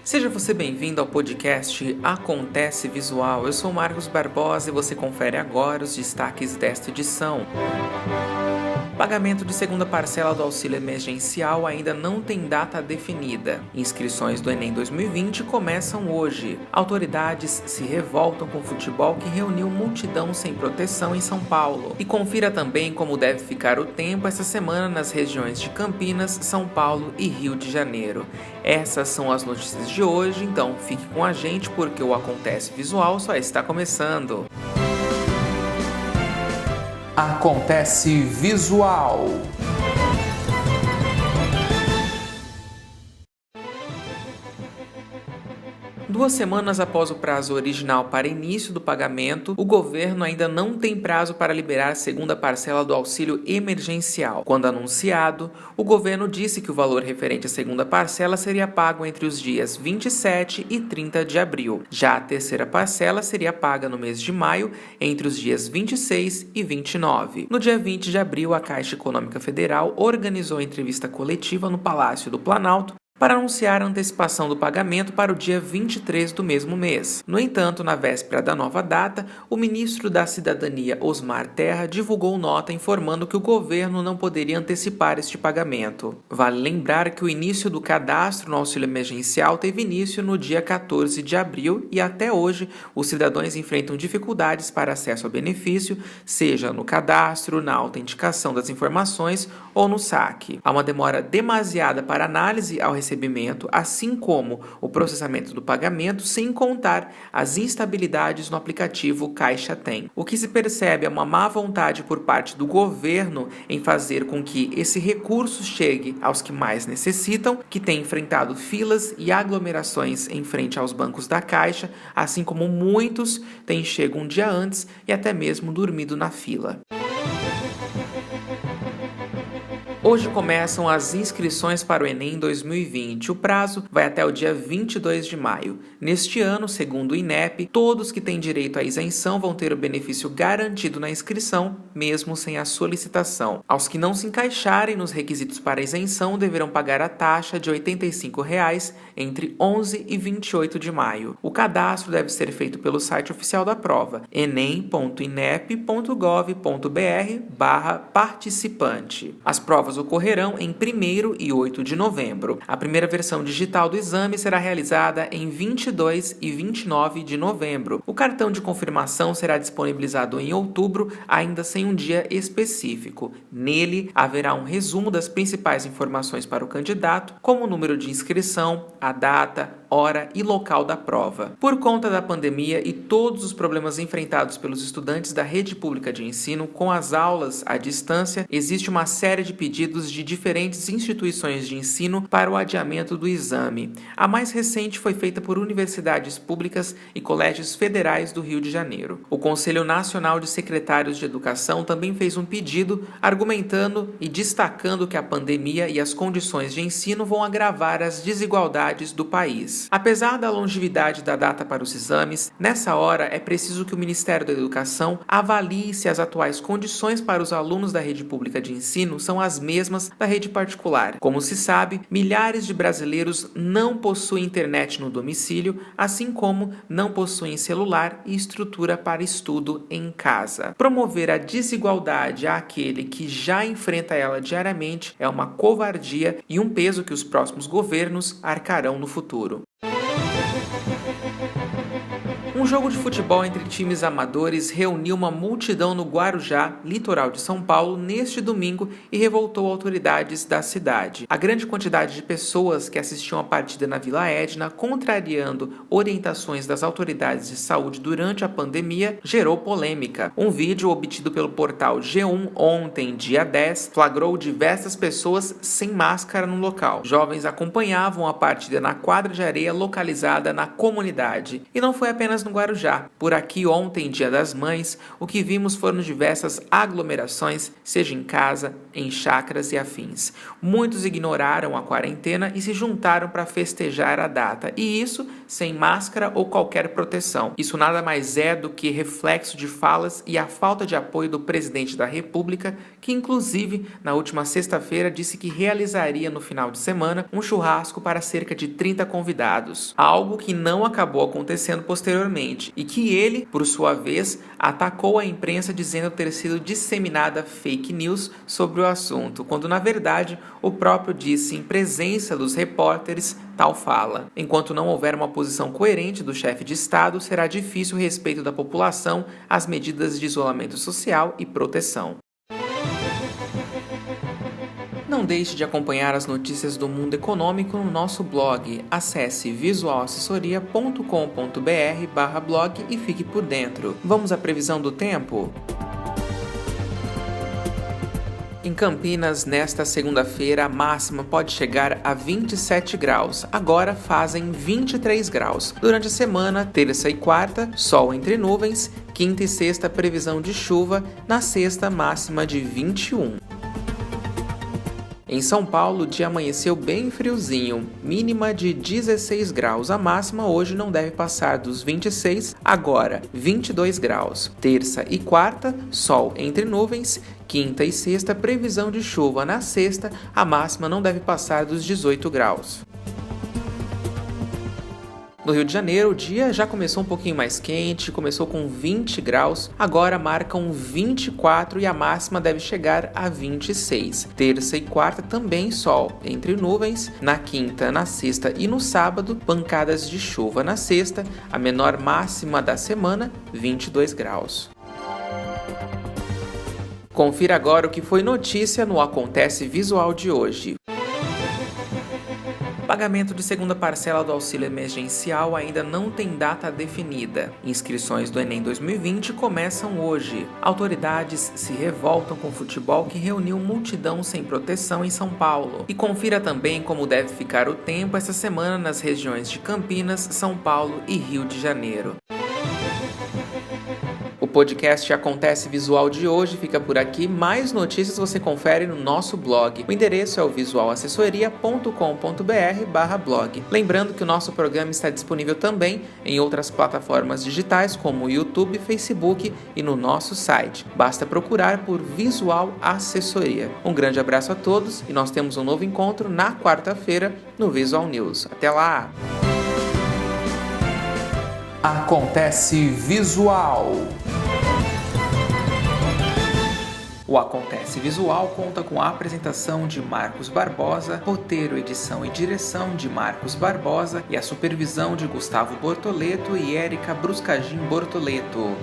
Seja você bem-vindo ao podcast Acontece Visual. Eu sou Marcos Barbosa e você confere agora os destaques desta edição. Pagamento de segunda parcela do auxílio emergencial ainda não tem data definida. Inscrições do Enem 2020 começam hoje. Autoridades se revoltam com o futebol que reuniu multidão sem proteção em São Paulo. E confira também como deve ficar o tempo essa semana nas regiões de Campinas, São Paulo e Rio de Janeiro. Essas são as notícias de hoje, então fique com a gente porque o Acontece Visual só está começando. Acontece Visual. 2 semanas após o prazo original para início do pagamento, o governo ainda não tem prazo para liberar a segunda parcela do auxílio emergencial. Quando anunciado, o governo disse que o valor referente à segunda parcela seria pago entre os dias 27 e 30 de abril. Já a terceira parcela seria paga no mês de maio, entre os dias 26 e 29. No dia 20 de abril, a Caixa Econômica Federal organizou a entrevista coletiva no Palácio do Planalto para anunciar a antecipação do pagamento para o dia 23 do mesmo mês. No entanto, na véspera da nova data, o ministro da Cidadania, Osmar Terra, divulgou nota informando que o governo não poderia antecipar este pagamento. Vale lembrar que o início do cadastro no auxílio emergencial teve início no dia 14 de abril e até hoje os cidadãos enfrentam dificuldades para acesso ao benefício, seja no cadastro, na autenticação das informações ou no saque. Há uma demora demasiada para análise ao recebimento, assim como o processamento do pagamento, sem contar as instabilidades no aplicativo Caixa Tem. O que se percebe é uma má vontade por parte do governo em fazer com que esse recurso chegue aos que mais necessitam, que têm enfrentado filas e aglomerações em frente aos bancos da Caixa, assim como muitos têm chego um dia antes e até mesmo dormido na fila. Hoje começam as inscrições para o Enem 2020. O prazo vai até o dia 22 de maio. Neste ano, segundo o INEP, todos que têm direito à isenção vão ter o benefício garantido na inscrição, mesmo sem a solicitação. Aos que não se encaixarem nos requisitos para a isenção, deverão pagar a taxa de R$ 85 entre 11 e 28 de maio. O cadastro deve ser feito pelo site oficial da prova, enem.inep.gov.br/participante. As provas ocorrerão em 1º e 8 de novembro. A primeira versão digital do exame será realizada em 22 e 29 de novembro. O cartão de confirmação será disponibilizado em outubro, ainda sem um dia específico. Nele, haverá um resumo das principais informações para o candidato, como o número de inscrição, a data, hora e local da prova. Por conta da pandemia e todos os problemas enfrentados pelos estudantes da rede pública de ensino com as aulas à distância, existe uma série de pedidos de diferentes instituições de ensino para o adiamento do exame. A mais recente foi feita por universidades públicas e colégios federais do Rio de Janeiro. O Conselho Nacional de Secretários de Educação também fez um pedido argumentando e destacando que a pandemia e as condições de ensino vão agravar as desigualdades do país. Apesar da longevidade da data para os exames, nessa hora é preciso que o Ministério da Educação avalie se as atuais condições para os alunos da rede pública de ensino são as mesmas da rede particular. Como se sabe, milhares de brasileiros não possuem internet no domicílio, assim como não possuem celular e estrutura para estudo em casa. Promover a desigualdade àquele que já enfrenta ela diariamente é uma covardia e um peso que os próximos governos arcarão no futuro. Um jogo de futebol entre times amadores reuniu uma multidão no Guarujá, litoral de São Paulo, neste domingo e revoltou autoridades da cidade. A grande quantidade de pessoas que assistiam a partida na Vila Edna, contrariando orientações das autoridades de saúde durante a pandemia, gerou polêmica. Um vídeo obtido pelo portal G1 ontem, dia 10, flagrou diversas pessoas sem máscara no local. Jovens acompanhavam a partida na quadra de areia localizada na comunidade. E não foi apenas no Guarujá. Por aqui ontem, Dia das Mães, o que vimos foram diversas aglomerações, seja em casa, em chácaras e afins. Muitos ignoraram a quarentena e se juntaram para festejar a data, e isso sem máscara ou qualquer proteção. Isso nada mais é do que reflexo de falas e a falta de apoio do presidente da República, que inclusive na última sexta-feira disse que realizaria no final de semana um churrasco para cerca de 30 convidados, algo que não acabou acontecendo posteriormente e que ele, por sua vez, atacou a imprensa dizendo ter sido disseminada fake news sobre o assunto, quando na verdade o próprio disse em presença dos repórteres tal fala. Enquanto não houver uma posição coerente do chefe de Estado, será difícil o respeito da população às medidas de isolamento social e proteção. Não deixe de acompanhar as notícias do mundo econômico no nosso blog. Acesse visualassessoria.com.br/blog e fique por dentro. Vamos à previsão do tempo? Em Campinas, nesta segunda-feira, a máxima pode chegar a 27 graus. Agora fazem 23 graus. Durante a semana, terça e quarta, sol entre nuvens. Quinta e sexta, previsão de chuva. Na sexta, máxima de 21. Em São Paulo, o dia amanheceu bem friozinho, mínima de 16 graus. A máxima hoje não deve passar dos 26, agora 22 graus. Terça e quarta, sol entre nuvens. Quinta e sexta, previsão de chuva. Na sexta, a máxima não deve passar dos 18 graus. No Rio de Janeiro, o dia já começou um pouquinho mais quente, começou com 20 graus, agora marcam 24 e a máxima deve chegar a 26. Terça e quarta também sol entre nuvens, na quinta, na sexta e no sábado, pancadas de chuva. Na sexta, a menor máxima da semana, 22 graus. Confira agora o que foi notícia no Acontece Visual de hoje. Pagamento de segunda parcela do auxílio emergencial ainda não tem data definida. Inscrições do Enem 2020 começam hoje. Autoridades se revoltam com o futebol que reuniu multidão sem proteção em São Paulo. E confira também como deve ficar o tempo essa semana nas regiões de Campinas, São Paulo e Rio de Janeiro. O podcast Acontece Visual de hoje fica por aqui. Mais notícias você confere no nosso blog. O endereço é o visualassessoria.com.br/blog. Lembrando que o nosso programa está disponível também em outras plataformas digitais como o YouTube, Facebook e no nosso site. Basta procurar por Visual Assessoria. Um grande abraço a todos e nós temos um novo encontro na quarta-feira no Visual News. Até lá! Acontece Visual. O Acontece Visual conta com a apresentação de Marcos Barbosa, roteiro, edição e direção de Marcos Barbosa e a supervisão de Gustavo Bortoleto e Érica Bruscagin Bortoleto.